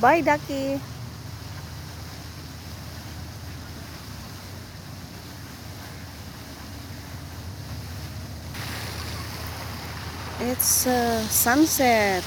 Bye, Ducky. It's sunset.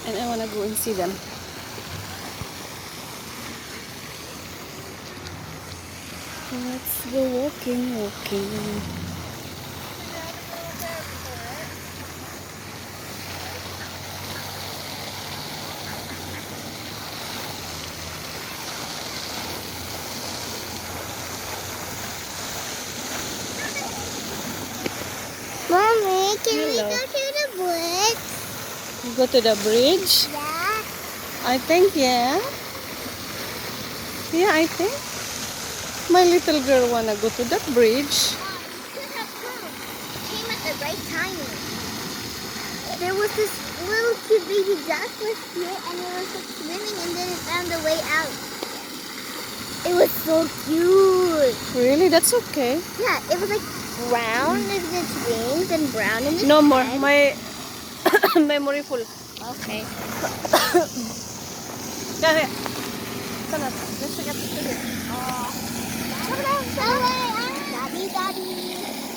And I wanna go and see them. Let's go walking. Mommy, can we Hello. go to the woods? Go to the bridge? Yeah. I think, yeah. Yeah, I think. My little girl wanna go to that bridge. Could have come. Came at the right timing. There was this little cute baby duck was here and it was like swimming and then it found a way out. It was so cute. Really? That's okay. Yeah, it was like brown in its wings and brown in its No more. head. My memory full. Okay. Kaya. Sana. Let's get to it. Daddy.